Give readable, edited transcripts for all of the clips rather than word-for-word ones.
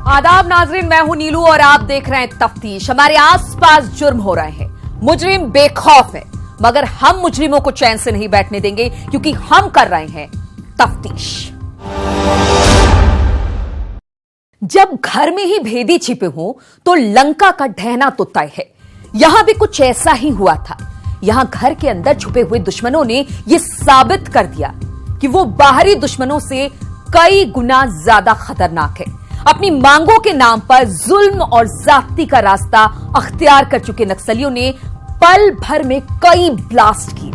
आदाब नाजरीन, मैं हूं नीलू और आप देख रहे हैं तफ्तीश। हमारे आसपास जुर्म हो रहे हैं, मुजरिम बेखौफ है, मगर हम मुजरिमों को चैन से नहीं बैठने देंगे क्योंकि हम कर रहे हैं तफ्तीश। जब घर में ही भेदी छिपे हों तो लंका का ढहना तो तय है। यहां भी कुछ ऐसा ही हुआ था। यहां घर के अंदर छुपे हुए दुश्मनों ने यह साबित कर दिया कि वो बाहरी दुश्मनों से कई गुना ज्यादा खतरनाक है। अपनी मांगों के नाम पर जुल्म और जाति का रास्ता अख्तियार कर चुके नक्सलियों ने पल भर में कई ब्लास्ट किए,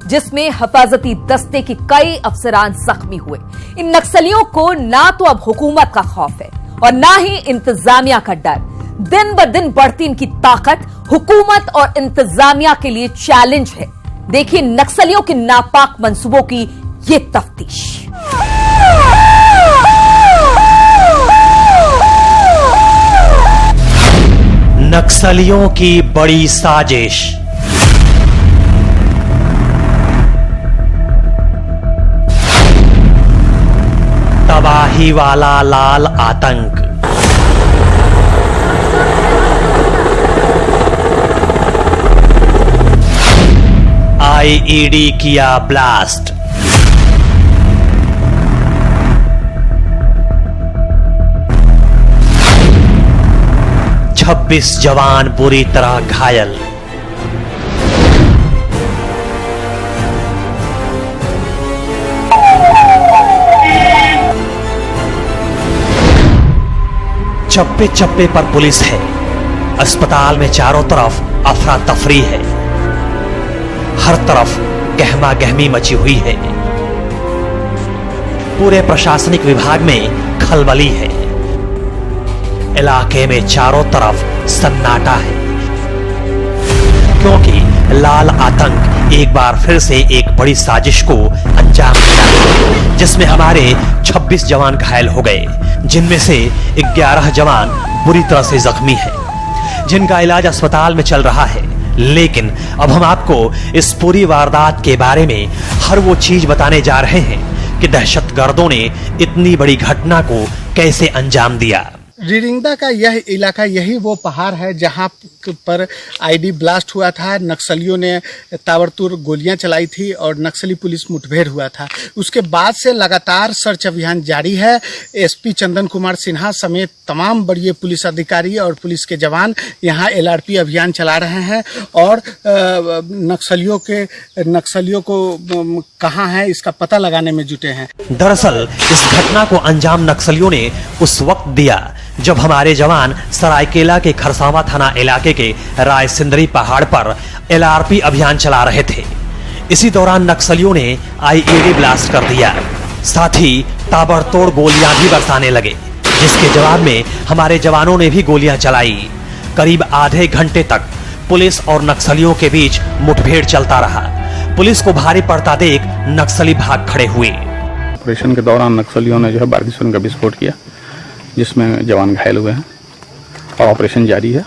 जिसमें हिफाजती दस्ते के कई अफसरान जख्मी हुए। इन नक्सलियों को ना तो अब हुकूमत का खौफ है और ना ही इंतजामिया का डर। दिन ब दिन बढ़ती इनकी ताकत हुकूमत और इंतजामिया के लिए चैलेंज है। देखिए नक्सलियों के नापाक मंसूबों की ये तफ्तीश। नक्सलियों की बड़ी साजिश। तबाही वाला लाल आतंक। आईईडी किया ब्लास्ट। छब्बीस जवान बुरी तरह घायल। चप्पे चप्पे पर पुलिस है। अस्पताल में चारों तरफ अफरा तफरी है। हर तरफ गहमा गहमी मची हुई है। पूरे प्रशासनिक विभाग में खलबली है। इलाके में चारों तरफ सन्नाटा है, क्योंकि लाल आतंक एक बार फिर से एक बड़ी साजिश को अंजाम दिया, जिसमें हमारे 26 जवान घायल हो गए, जिनमें से 11 जवान बुरी तरह से जख्मी हैं, जिनका इलाज अस्पताल में चल रहा है। लेकिन अब हम आपको इस पूरी वारदात के बारे में हर वो चीज बताने जा रहे हैं कि दहशतगर्दों ने इतनी बड़ी घटना को कैसे अंजाम दिया। रिरिंगदा का यह इलाका, यही वो पहाड़ है जहां पर आईडी ब्लास्ट हुआ था। नक्सलियों ने ताबड़तोड़ गोलियां चलाई थी और नक्सली पुलिस मुठभेड़ हुआ था। उसके बाद से लगातार सर्च अभियान जारी है। एसपी चंदन कुमार सिन्हा समेत तमाम बड़े पुलिस अधिकारी और पुलिस के जवान यहां एलआरपी अभियान चला रहे हैं और नक्सलियों को कहां है इसका पता लगाने में जुटे हैं। दरअसल इस घटना को अंजाम नक्सलियों ने उस वक्त दिया जब हमारे जवान सरायकेला के खरसावां थाना इलाके के रायसिंदरी पहाड़ पर एलआरपी अभियान चला रहे थे। इसी दौरान नक्सलियों ने आईईडी ब्लास्ट कर दिया, साथ ही ताबड़तोड़ गोलियां भी बरसाने लगे, जिसके जवाब में हमारे जवानों ने भी गोलियां चलाई। करीब आधे घंटे तक पुलिस और नक्सलियों के बीच मुठभेड़ चलता रहा। पुलिस को भारी पड़ता देख नक्सली भाग खड़े हुए। ऑपरेशन के दौरान नक्सलियों ने जो है बारगीसों का विस्फोट किया, जिसमें जवान घायल हुए हैं और ऑपरेशन जारी है।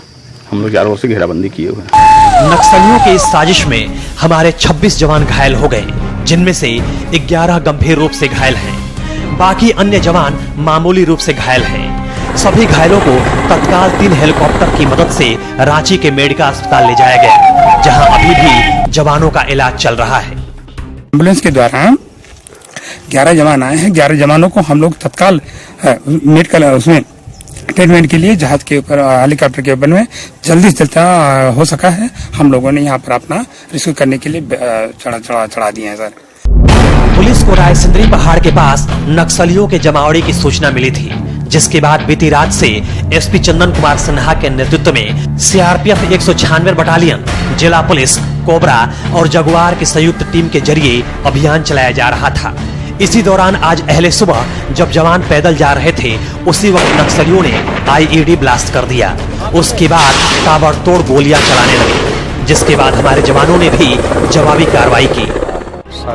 हम लोग चारों ओर से घेराबंदी किए हुए हैं। नक्सलियों के इस साजिश में हमारे 26 जवान घायल हो गए, जिनमें से 11 गंभीर रूप से घायल हैं। बाकी अन्य जवान मामूली रूप से घायल हैं। सभी घायलों को तत्काल 3 हेलीकॉप्टर की मदद से रांची के मेडिकल अस्पताल ले जाया गया, जहां अभी भी जवानों का इलाज चल रहा है। एम्बुलेंस के द्वारा 11 जवान आए हैं। 11 जवानों को हम लोग तत्काल मेडिकल उसमें ट्रीटमेंट के लिए जहाज के ऊपर, हेलीकॉप्टर के ऊपर में जल्दी से जल्दी हो सका है। हम लोगों ने यहाँ पर अपना रेस्क्यू करने के लिए चढ़ा दिए हैं। सर, पुलिस को रायसिंदरी पहाड़ के पास नक्सलियों के जमावड़े की सूचना मिली थी, जिसके बाद बीती रात से एसपी चंदन कुमार सिन्हा के नेतृत्व में सीआरपीएफ 196 बटालियन, जिला पुलिस, कोबरा और जगुआर की संयुक्त टीम के जरिए अभियान चलाया जा रहा था। इसी दौरान आज अहले सुबह जब जवान पैदल जा रहे थे, उसी वक्त नक्सलियों ने आईईडी ब्लास्ट कर दिया। उसके बाद ताबड़तोड़ गोलियां चलाने लगे, जिसके बाद हमारे जवानों ने भी जवाबी कार्रवाई की।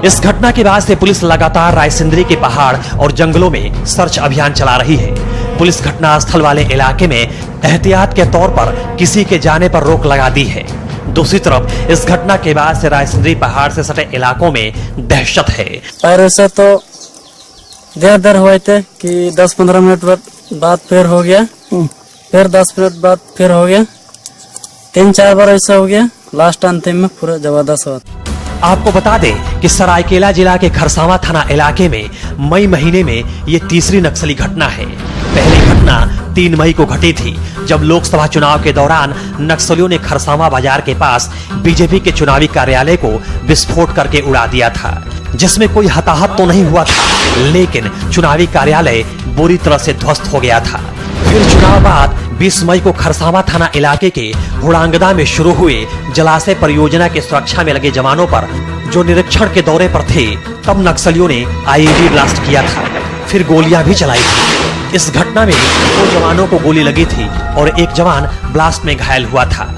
इस घटना के बाद से पुलिस लगातार रायसिंदरी के पहाड़ और जंगलों में सर्च अभियान चला रही है। पुलिस घटनास्थल वाले इलाके में एहतियात के तौर पर किसी के जाने पर रोक लगा दी है। दूसरी तरफ इस घटना के बाद से रायसिंदरी पहाड़ से सटे इलाकों में दहशत है। और ऐसा तो देर हुए थे कि 10-15 मिनट बाद फिर हो गया, फिर 10 मिनट बाद फिर हो गया, 3-4 बार ऐसा हो गया। लास्ट अंतिम में पूरा जबरदस्त हुआ। आपको बता दें कि सरायकेला जिला के खरसावां थाना इलाके में मई महीने में ये तीसरी नक्सली घटना है। पहली घटना 3 मई को घटी थी, जब लोकसभा चुनाव के दौरान नक्सलियों ने खरसावां बाजार के पास बीजेपी के चुनावी कार्यालय को विस्फोट करके उड़ा दिया था, जिसमें कोई हताहत तो नहीं हुआ था, लेकिन चुनावी कार्यालय बुरी तरह से ध्वस्त हो गया था। फिर चुनाव बाद 20 मई को खरसावां थाना इलाके के हुड़ांगदा में शुरू हुए जलाशय परियोजना की सुरक्षा में लगे जवानों पर जो निरीक्षण के दौरे पर थे, तब नक्सलियों ने आईईडी ब्लास्ट किया था, फिर गोलियां भी चलाई थी। इस घटना में 2 जवानों को गोली लगी थी और एक जवान ब्लास्ट में घायल हुआ था।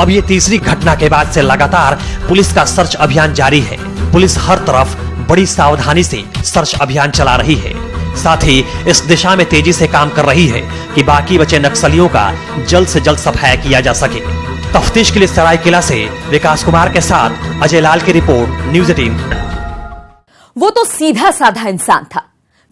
अब ये तीसरी घटना के बाद से लगातार पुलिस का सर्च अभियान जारी है। पुलिस हर तरफ बड़ी सावधानी से सर्च अभियान चला रही है, साथ ही इस दिशा में तेजी से काम कर रही है कि बाकी बचे नक्सलियों का जल्द से जल्द सफाया किया जा सके। तफ्तीश के लिए सरायकेला से विकास कुमार के साथ अजय लाल की रिपोर्ट, न्यूज़ 18। वो तो सीधा साधा इंसान था,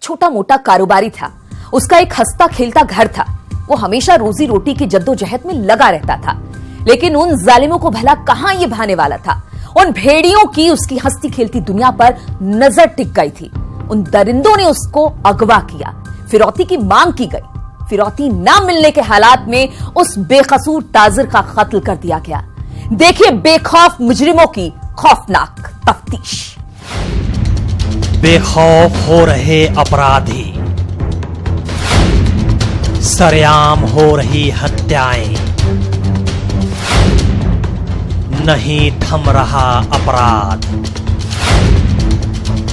छोटा मोटा कारोबारी था, उसका एक हंसता खेलता घर था। वो हमेशा रोजी रोटी की जद्दोजहद में लगा रहता था, लेकिन उन जालिमों को भला कहां ये भाने वाला था। उन भेड़ियों की उसकी हंसती खेलती दुनिया पर नजर टिक गई थी। उन दरिंदों ने उसको अगवा किया, फिरौती की मांग की गई। फिरौती ना मिलने के हालात में उस बेकसूर ताजिर का कत्ल कर दिया गया। देखिए बेखौफ मुजरिमों की खौफनाक तफ्तीश। बेखौफ हो रहे अपराधी, सरेआम हो रही हत्याएं, नहीं थम रहा अपराध,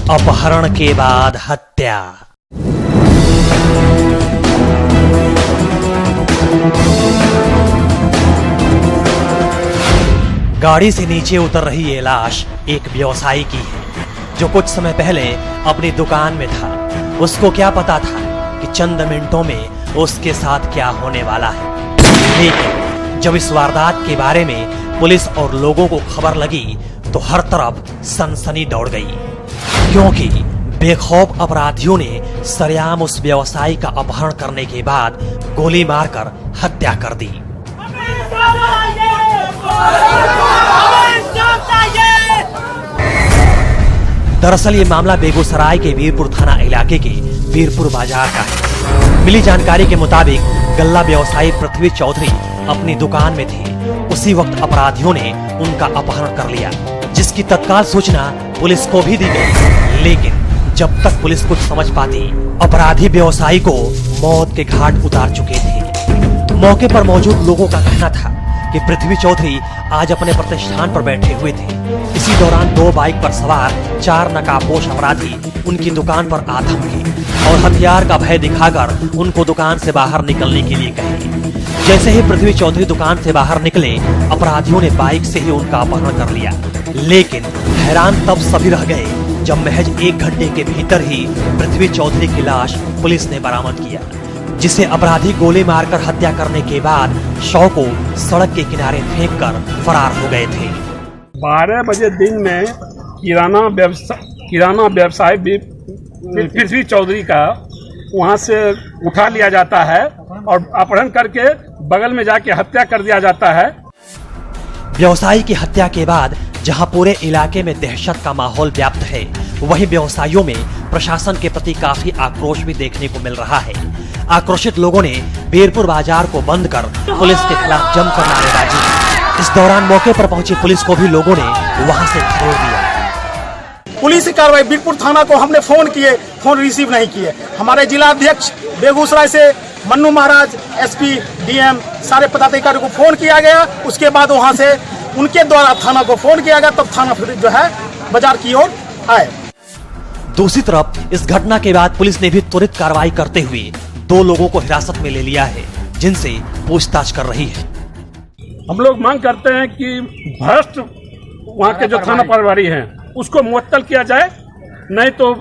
अपहरण के बाद हत्या। गाड़ी से नीचे उतर रही ये लाश एक व्यवसायी की है, जो कुछ समय पहले अपनी दुकान में था। उसको क्या पता था कि चंद मिनटों में उसके साथ क्या होने वाला है। लेकिन जब इस वारदात के बारे में पुलिस और लोगों को खबर लगी तो हर तरफ सनसनी दौड़ गई, क्योंकि बेखौफ अपराधियों ने सरेआम उस व्यवसायी का अपहरण करने के बाद गोली मारकर हत्या कर दी। दरअसल ये मामला बेगूसराय के वीरपुर थाना इलाके के वीरपुर बाजार का है। मिली जानकारी के मुताबिक गल्ला व्यवसायी पृथ्वी चौधरी अपनी दुकान में थे। उसी वक्त अपराधियों ने उनका अपहरण कर लिया, जिसकी तत्काल सूचना पुलिस को भी दी गई। लेकिन जब तक पुलिस कुछ समझ पाती, अपराधी व्यवसायी को मौत के घाट उतार चुके थे। मौके पर मौजूद लोगों का कहना था कि पृथ्वी चौधरी आज अपने प्रतिष्ठान पर बैठे हुए थे। इसी दौरान 2 बाइक पर सवार 4 नकाबपोश अपराधी उनकी दुकान पर आ धमके और हथियार का भय दिखाकर उनको दुकान से बाहर निकलने के लिए कहे। जैसे ही पृथ्वी चौधरी दुकान से बाहर निकले, अपराधियों ने बाइक से ही उनका अपहरण कर लिया। लेकिन हैरान तब सभी रह गए जब महज 1 घंटे के भीतर ही पृथ्वी चौधरी की लाश पुलिस ने बरामद किया, जिसे अपराधी गोली मारकर हत्या करने के बाद शव को सड़क के किनारे फेंककर फरार हो गए थे। 12 बजे दिन में किराना व्यवसाय पृथ्वी चौधरी का वहां से उठा लिया जाता है और अपहरण करके बगल में जाके हत्या कर दिया जाता है। व्यवसायी की हत्या के बाद जहां पूरे इलाके में दहशत का माहौल व्याप्त है, वहीं व्यवसायियों में प्रशासन के प्रति काफी आक्रोश भी देखने को मिल रहा है। आक्रोशित लोगों ने वीरपुर बाजार को बंद कर पुलिस के खिलाफ जमकर नारेबाजी की। इस दौरान मौके पर पहुंची पुलिस को भी लोगों ने वहां से छोड़ दिया। पुलिस की कार्रवाई, वीरपुर थाना को हमने फोन किए, फोन रिसीव नहीं किए। हमारे जिला अध्यक्ष बेगूसराय से मन्नू महाराज, एसपी, डीएम, सारे पदाधिकारियों को फोन किया गया। उसके बाद वहां से उनके द्वारा थाना को फोन किया गया, तब थाना फिर जो है बाजार की ओर आए। दूसरी तरफ इस घटना के बाद पुलिस ने भी त्वरित कार्रवाई करते हुए 2 लोगों को हिरासत में ले लिया है, जिनसे पूछताछ कर रही है। हम लोग मांग करते हैं कि भ्रष्ट वहाँ के जो थाना प्रभारी हैं उसको मुअत्तल किया जाए, नहीं तो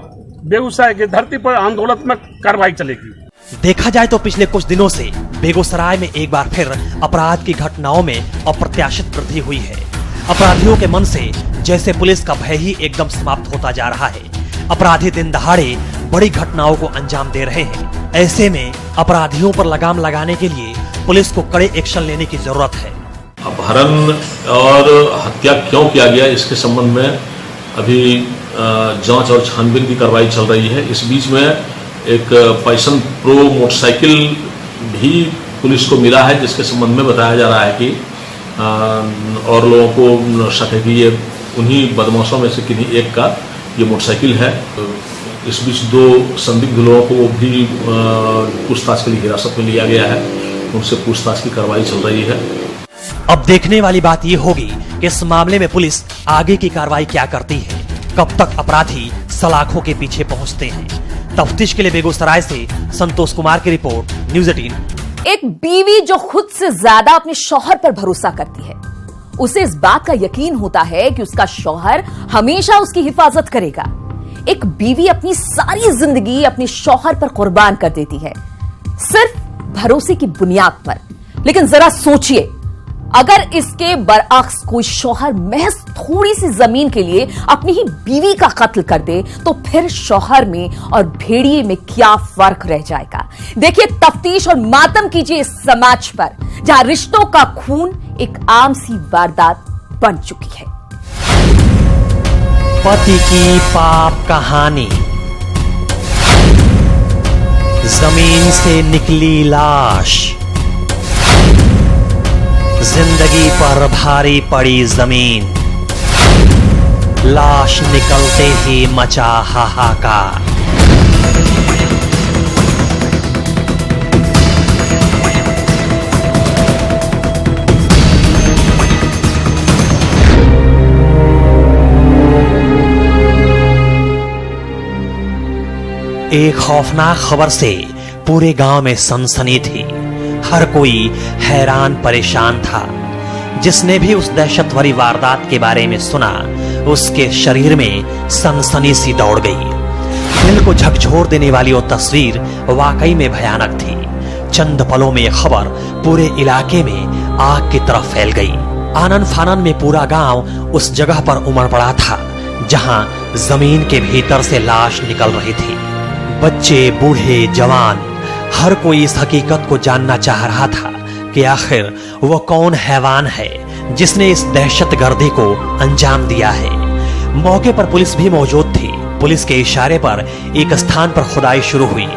बेगूसराय की धरती पर आंदोलनात्मक कार्रवाई चलेगी। देखा जाए तो पिछले कुछ दिनों से बेगूसराय में एक बार फिर अपराध की घटनाओं में अप्रत्याशित वृद्धि हुई है। अपराधियों के मन से जैसे पुलिस का भय ही एकदम समाप्त होता जा रहा है। अपराधी दिन दहाड़े बड़ी घटनाओं को अंजाम दे रहे हैं। ऐसे में अपराधियों पर लगाम लगाने के लिए पुलिस को कड़े एक्शन लेने की जरूरत है। अपहरण और हत्या क्यों किया गया, इसके संबंध में अभी जांच और छानबीन की कार्रवाई चल रही है। इस बीच में एक पैशन प्रो मोटरसाइकिल भी पुलिस को मिला है, जिसके संबंध में बताया जा रहा है कि और लोगों को शक है कि ये उन्हीं बदमाशों में से किन्हीं एक का ये मोटरसाइकिल है। इस बीच 2 संदिग्ध लोगों को भी पूछताछ के लिए हिरासत में लिया गया है, उनसे पूछताछ की कार्रवाई चल रही है। अब देखने वाली बात ये होगी कि इस मामले में पुलिस आगे की कार्रवाई क्या करती है, कब तक अपराधी सलाखों के पीछे पहुंचते हैं। तफ्तीश के लिए बेगूसराय से संतोष कुमार की रिपोर्ट, न्यूज़ 18। एक बीवी जो खुद से ज्यादा अपने शौहर पर भरोसा करती है, उसे इस बात का यकीन होता है कि उसका शौहर हमेशा उसकी हिफाजत करेगा। एक बीवी अपनी सारी जिंदगी अपने शौहर पर कुर्बान कर देती है, सिर्फ भरोसे की बुनियाद पर। लेकिन जरा सोचिए, अगर इसके बरअक्स कोई शौहर महज थोड़ी सी जमीन के लिए अपनी ही बीवी का कत्ल कर दे, तो फिर शौहर में और भेड़िए में क्या फर्क रह जाएगा। देखिए, तफ्तीश और मातम कीजिए इस समाज पर, जहां रिश्तों का खून एक आम सी वारदात बन चुकी है। पति की पाप कहानी, जमीन से निकली लाश, जिंदगी पर भारी पड़ी जमीन, लाश निकलते ही मचा हाहाकार। एक खौफनाक खबर से पूरे गांव में सनसनी थी। हर कोई हैरान परेशान था। जिसने भी उस दहशत भरी वारदात के बारे में सुना, उसके शरीर में सनसनी सी दौड़ गई। दिल को झकझोर देने वाली वो तस्वीर वाकई में भयानक थी। चंद पलों में यह खबर पूरे इलाके में आग की तरफ फैल गई। आनन फानन में पूरा गांव उस जगह पर उमड़ पड़ा था जहां जमीन के भीतर से लाश निकल रही थी। बच्चे, बूढ़े, जवान, हर कोई इस हकीकत को जानना चाह रहा था कि आखिर वो कौन हैवान है जिसने इस दहशतगर्दी को अंजाम दिया है। मौके पर पुलिस भी मौजूद थी। पुलिस के इशारे पर एक स्थान पर खुदाई शुरू हुई।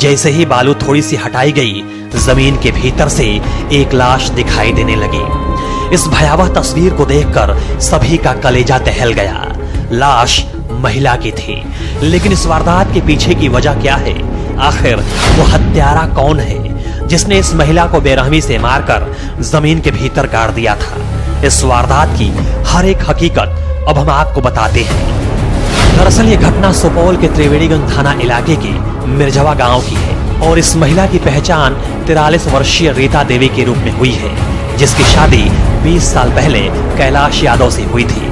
जैसे ही बालू थोड़ी सी हटाई गई, जमीन के भीतर से एक लाश दिखाई देने लगी। इस भयावह तस्वीर को देखकर सभी का कलेजा दहल गया। लाश महिला की थी, लेकिन इस वारदात के पीछे की वजह क्या है? आखिर वो हत्यारा कौन है जिसने इस महिला को बेरहमी से मारकर जमीन के भीतर गाड़ दिया था? इस वारदात की हर एक हकीकत अब हम आपको बताते हैं। दरअसल ये घटना सुपौल के त्रिवेणीगंज थाना इलाके के मिर्जवा गांव की है और इस महिला की पहचान 43 वर्षीय रीता देवी के रूप में हुई है, जिसकी शादी 20 साल पहले कैलाश यादव से हुई थी।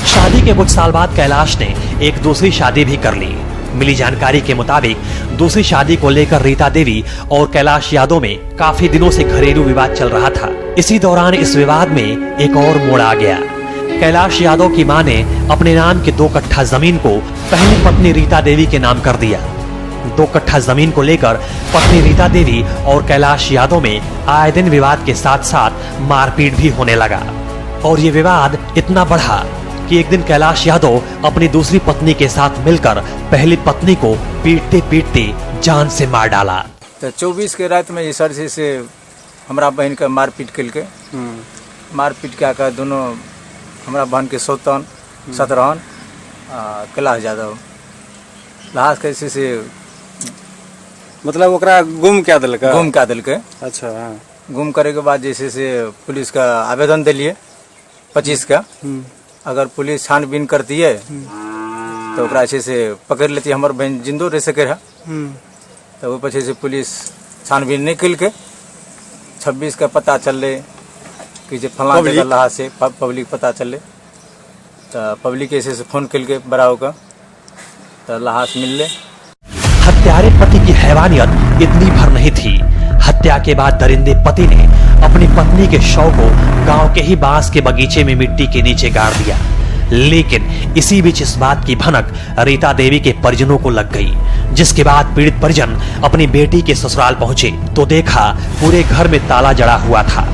शादी के कुछ साल बाद कैलाश ने एक दूसरी शादी भी कर ली। मिली जानकारी के मुताबिक दूसरी शादी को लेकर रीता देवी और कैलाश यादव में काफी दिनों से घरेलू विवाद चल रहा था। इसी दौरान इस विवाद में एक और मोड़ आ गया। कैलाश यादव की मां ने अपने नाम के 2 कट्ठा जमीन को पहली पत्नी रीता देवी के नाम कर दिया। 2 कट्ठा जमीन को लेकर पत्नी रीता देवी और कैलाश यादव में आए दिन विवाद के साथ साथ मारपीट भी होने लगा और ये विवाद इतना बढ़ा कि एक दिन कैलाश यादव अपनी दूसरी पत्नी के साथ मिलकर पहली पत्नी को पीटते पीटते जान से मार डाला। तो 24 के रात में ये सर से हमारा बहन का मारपीट करके मारपीट क्या कर दोनों हमारा बहन के सौतन सतरहन कैलाश यादव लाश कैसे से मतलब ओकरा गुम क्या दिल के अच्छा हाँ। गुम करे के बाद जैसे से पुलिस का आवेदन दिलिए 25 का। अगर पुलिस छानबीन करती है तो ओकरा अच्छे से पकड़ लेती है। हमारे बहन जिंदो रह सके रहा तो वो पीछे से पुलिस छानबीन नहीं कल के 26 का पता चल रहे कि जो फलां जगह लहा से पब्लिक पता चल रहे तो पब्लिक ऐसे से फोन कल के बड़ा का तो लाश मिल ले। हत्यारे पति की हैवानियत इतनी भर नहीं थी। हत्या के बाद दरिंदे पति ने अपनी पत्नी के शव को गांव के ही बांस के बगीचे में मिट्टी के नीचे गाड़ दिया। लेकिन इसी बीच इस बात की भनक रीता देवी के परिजनों को लग गई, जिसके बाद पीड़ित परिजन अपनी बेटी के ससुराल पहुंचे तो देखा पूरे घर में ताला जड़ा हुआ था।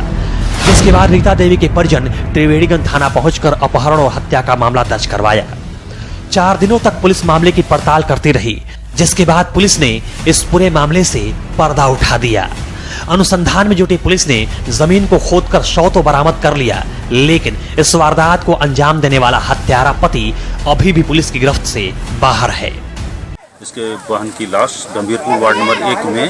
जिसके बाद रीता देवी के परिजन त्रिवेणीगंज थाना पहुंचकर अपहरण और हत्या का मामला दर्ज करवाया। 4 दिनों तक पुलिस मामले की पड़ताल करती रही, जिसके बाद पुलिस ने इस पूरे मामले से पर्दा उठा दिया। अनुसंधान में जुटी पुलिस ने जमीन को खोदकर शव तो बरामद कर लिया, लेकिन इस वारदात को अंजाम देने वाला हत्यारा पति अभी भी पुलिस की गिरफ्त से बाहर है। इसके वाहन की लाश गंभीरपुर वार्ड नंबर 1 में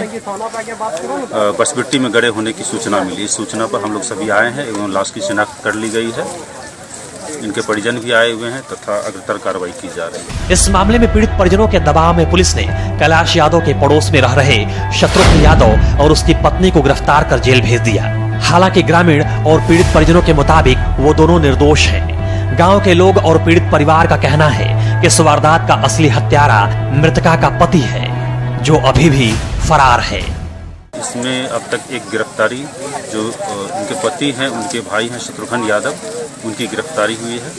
बसबिट्टी में गड़े होने की सूचना मिली। इस सूचना पर हम लोग सभी आए हैं एवं लाश की शिनाख्त कर ली गई है। इनके परिजन भी आए हुए हैं तथा अग्रतर कार्रवाई की जा रही है। इस मामले में पीड़ित परिजनों के दबाव में पुलिस ने कैलाश यादव के पड़ोस में रह रहे शत्रुघ्न यादव और उसकी पत्नी को गिरफ्तार कर जेल भेज दिया। हालांकि ग्रामीण और पीड़ित परिजनों के मुताबिक वो दोनों निर्दोष हैं। गांव के लोग और पीड़ित परिवार का कहना है कि इस वारदात का असली हत्यारा मृतका का पति है, जो अभी भी फरार है। इसमें अब तक एक गिरफ्तारी जो उनके पति हैं, उनके भाई हैं शत्रुघ्न यादव, उनकी गिरफ्तारी हुई है।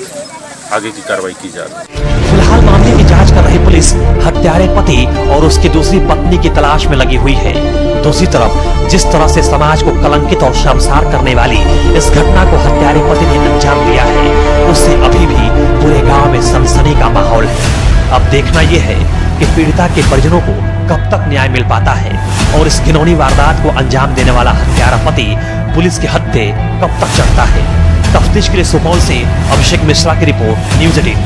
आगे की कार्रवाई की जा रही है। फिलहाल मामले की जांच कर रही पुलिस हत्यारे पति और उसकी दूसरी पत्नी की तलाश में लगी हुई है। दूसरी तरफ जिस तरह से समाज को कलंकित और शर्मसार करने वाली इस घटना को हत्यारे पति ने अंजाम दिया है, उससे अभी भी पूरे गांव में सनसनी का माहौल है। अब देखना यह है कि पीड़िता के परिजनों को कब तक न्याय मिल पाता है और इस घिनौनी वारदात को अंजाम देने वाला हत्यारा पति पुलिस के हत्थे कब तक चढ़ता है। तफ्तीश के लिए सुपौल से अभिषेक मिश्रा की रिपोर्ट, न्यूज़ 18।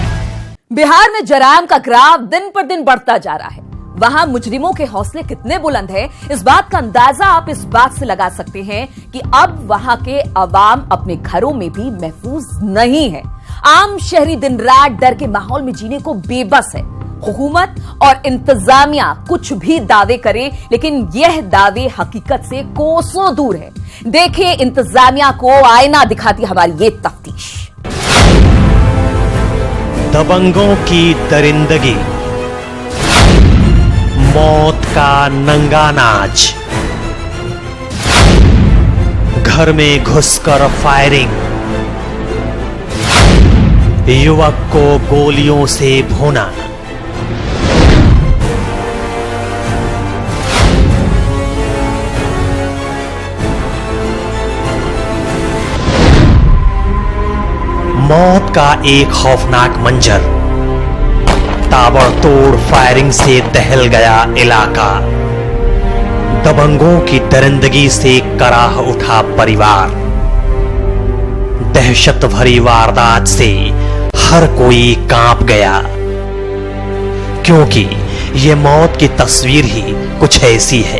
बिहार में जरायम का ग्राफ दिन पर दिन बढ़ता जा रहा है। वहां मुजरिमों के हौसले कितने बुलंद हैं, इस बात का अंदाजा आप इस बात से लगा सकते हैं कि अब वहां के अवाम अपने घरों में भी महफूज नहीं है। आम शहरी दिन रात डर के माहौल में जीने को बेबस है। हुकूमत और इंतजामिया कुछ भी दावे करे, लेकिन यह दावे हकीकत से कोसों दूर है। देखिए इंतजामिया को आईना दिखाती हमारी ये तफ्तीश। दबंगों की दरिंदगी, मौत का नंगा नाच, घर में घुसकर फायरिंग, युवक को गोलियों से भूना, मौत का एक खौफनाक मंजर, ताबड़तोड़ फायरिंग से दहल गया इलाका, दबंगों की दरिंदगी से कराह उठा परिवार, दहशत भरी वारदात से हर कोई कांप गया, क्योंकि ये मौत की तस्वीर ही कुछ ऐसी है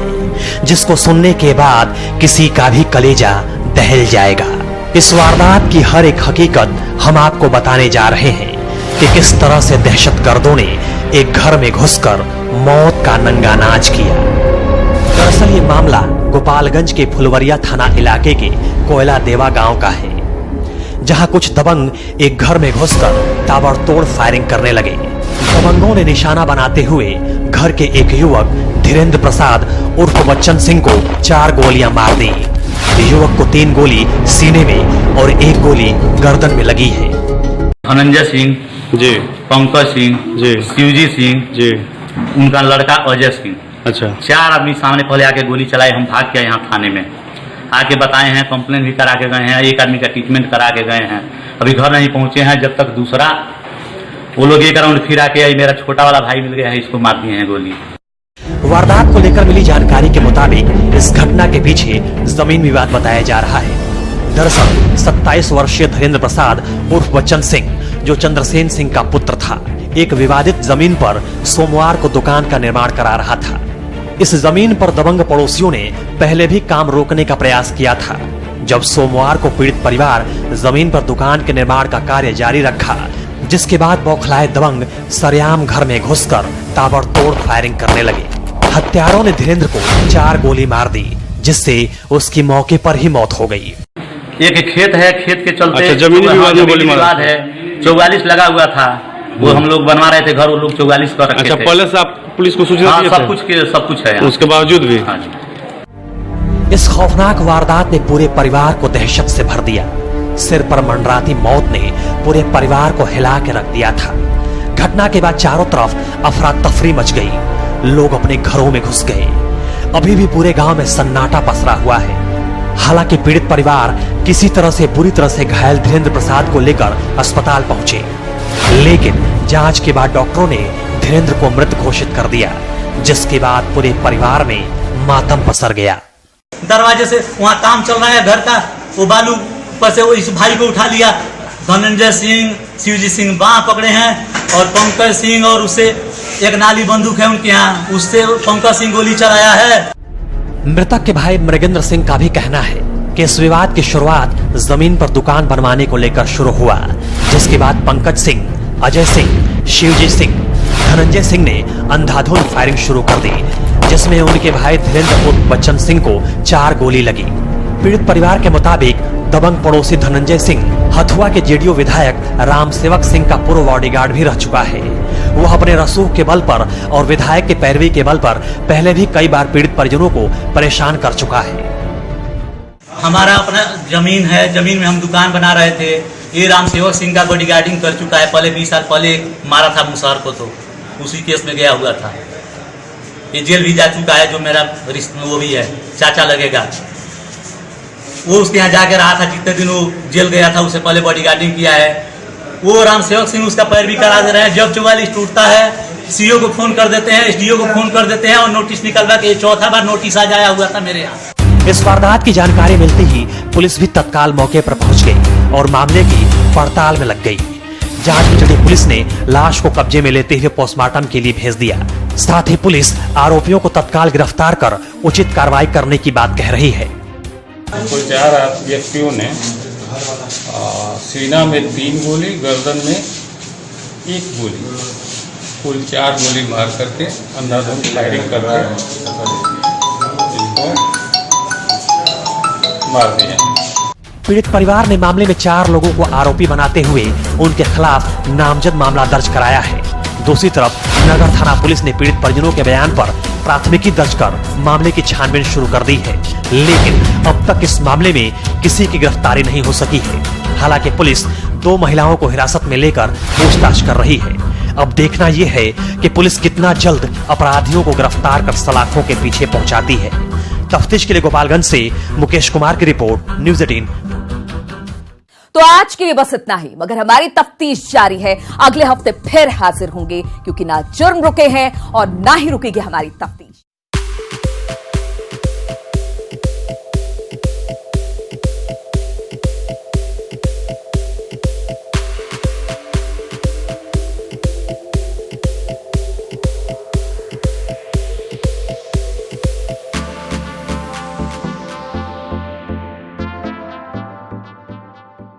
जिसको सुनने के बाद किसी का भी कलेजा दहल जाएगा। इस वारदात की हर एक हकीकत हम आपको बताने जा रहे हैं कि किस तरह से दहशतगर्दों ने एक घर में घुसकर मौत का नंगा नाच किया। दरअसल ये मामला गोपालगंज के फुलवरिया थाना इलाके के कोयला देवा गांव का है, जहां कुछ दबंग एक घर में घुसकर ताबड़तोड़ फायरिंग करने लगे। दबंगों ने निशाना बनाते हुए घर के एक युवक धीरेन्द्र प्रसाद उर्फ बच्चन सिंह को 4 गोलियां मार दी। युवक को 3 गोली सीने में और 1 गोली गर्दन में लगी है। धनंजय सिंह जी, पंकज सिंह जी, शिवजी सिंह जी, उनका लड़का अजय सिंह। अच्छा, 4 आदमी सामने पहले आके गोली चलाए। हम भाग के यहाँ थाने में आके बताए हैं, कंप्लेन भी करा के गए हैं, एक आदमी का ट्रीटमेंट करा के गए हैं, अभी घर नहीं पहुंचे हैं। जब तक दूसरा वो लोग एक राउंड फिर आके मेरा छोटा वाला भाई मिल गया है, इसको मार दिए हैं गोली। वारदात को लेकर मिली जानकारी के मुताबिक इस घटना के पीछे जमीन विवाद बताया जा रहा है। दरअसल 27 वर्षीय धीरेन्द्र प्रसाद उर्फ बच्चन सिंह, जो चंद्रसेन सिंह का पुत्र था, एक विवादित जमीन पर सोमवार को दुकान का निर्माण करा रहा था। इस जमीन पर दबंग पड़ोसियों ने पहले भी काम रोकने का प्रयास किया था। जब सोमवार को पीड़ित परिवार जमीन पर दुकान के निर्माण का कार्य जारी रखा, जिसके बाद बौखलाए दबंग सरेआम घर में घुसकर ताबड़तोड़ फायरिंग करने लगे। हत्यारों ने धीरेन्द्र को 4 गोली मार दी, जिससे उसकी मौके पर ही मौत हो गई। एक खेत है, खेत के चलते अच्छा, जमीनी विवाद है। 44 लगा हुआ था, वो हम लोग बनवा रहे थे घर, वो लोग 44 कर रखे थे। अच्छा, पहले से आप पुलिस को सूचना दिए थे? सब कुछ है। उसके बावजूद भी? हाँ जी। इस खौफनाक वारदात ने पूरे परिवार को दहशत से भर दिया। सिर पर मंडराती मौत ने पूरे परिवार को हिला के रख दिया था। घटना के बाद चारों तरफ अफरा तफरी मच गई। लोग अपने घरों में घुस गए। अभी भी पूरे गांव में सन्नाटा पसरा हुआ है। हालांकि पीड़ित परिवार किसी तरह से बुरी तरह से घायल धीरेन्द्र प्रसाद को लेकर अस्पताल पहुंचे, लेकिन जांच के बाद डॉक्टरों ने धीरेन्द्र को मृत घोषित कर दिया, जिसके बाद पूरे परिवार में मातम पसर गया। दरवाजे से वहाँ काम चल रहा है घर का, वो बालू पर से वो इस भाई को उठा लिया। धनंजय सिंह, शिवजी सिंह बाह पकड़े हैं और पंकज सिंह, और उससे एक नाली बंदूक है उनके यहाँ, उससे पंकज सिंह गोली चलाया है। मृतक के भाई मृगेंद्र सिंह का भी कहना है कि इस विवाद की शुरुआत जमीन पर दुकान बनवाने को लेकर शुरू हुआ, जिसके बाद पंकज सिंह, अजय सिंह, शिवजी सिंह, धनंजय सिंह ने अंधाधुंध फायरिंग शुरू कर दी, जिसमें उनके भाई धीरेन्द्र उर्फ बच्चन सिंह को 4 गोली लगी। पीड़ित परिवार के मुताबिक दबंग पड़ोसी धनंजय सिंह हथुआ के जेडीयू विधायक राम सेवक सिंह का पूर्व बॉडीगार्ड भी रह चुका है। वह अपने रसूख के बल पर और विधायक के पैरवी के बल पर पहले भी कई बार पीड़ित परिजनों को परेशान कर चुका है। हमारा अपना जमीन है, जमीन में हम दुकान बना रहे थे। ये राम सेवक सिंह का बॉडीगार्डिंग कर चुका है। पहले 20 साल पहले मारा था मुसहर को, तो उसी केस में गया हुआ था। ये जेल भी जा चुका है, जो मेरा वो भी है, चाचा लगेगा। वो उसके यहाँ जाके रहा था, जितने दिन वो जेल गया था उससे पहले बॉडीगार्डिंग किया है। वो राम सेवक सिंह उसका पैर भी करा दे रहे हैं। जब 44 टूटता है, सीओ को फोन कर देते हैं, एसडीओ को फोन कर देते हैं और नोटिस निकलवा के 4था बार नोटिस आ जाया हुआ था मेरे यहाँ। इस वारदात की जानकारी मिलते ही पुलिस भी तत्काल मौके पर पहुंच गई और मामले की पड़ताल में लग गई। जांच में जुटी पुलिस ने लाश को कब्जे में लेते हुए पोस्टमार्टम के लिए भेज दिया। साथ ही पुलिस आरोपियों को तत्काल गिरफ्तार कर उचित कार्रवाई करने की बात कह रही है। कुल 4 व्यक्तियों ने सीना में 3 गोली, गर्दन में 1 गोली, कुल 4 गोली मार करके अंधाधुंध फायरिंग करके इनको मार दिया। पीड़ित परिवार ने मामले में 4 लोगों को आरोपी बनाते हुए उनके खिलाफ नामजद मामला दर्ज कराया है। दूसरी तरफ नगर थाना पुलिस ने पीड़ित परिजनों के बयान पर प्राथमिकी दर्ज कर मामले की छानबीन शुरू कर दी है, लेकिन अब तक इस मामले में किसी की गिरफ्तारी नहीं हो सकी है। हालांकि पुलिस 2 महिलाओं को हिरासत में लेकर पूछताछ कर रही है। अब देखना यह है कि पुलिस कितना जल्द अपराधियों को गिरफ्तार कर सलाखों के पीछे पहुंचाती है। तफ्तीश के लिए गोपालगंज से मुकेश कुमार की रिपोर्ट, न्यूज़ 18। तो आज के लिए बस इतना ही, मगर हमारी तफ्तीश जारी है। अगले हफ्ते फिर हाजिर होंगे, क्योंकि ना जुर्म रुके हैं और ना ही रुकेगी हमारी तफ्तीश।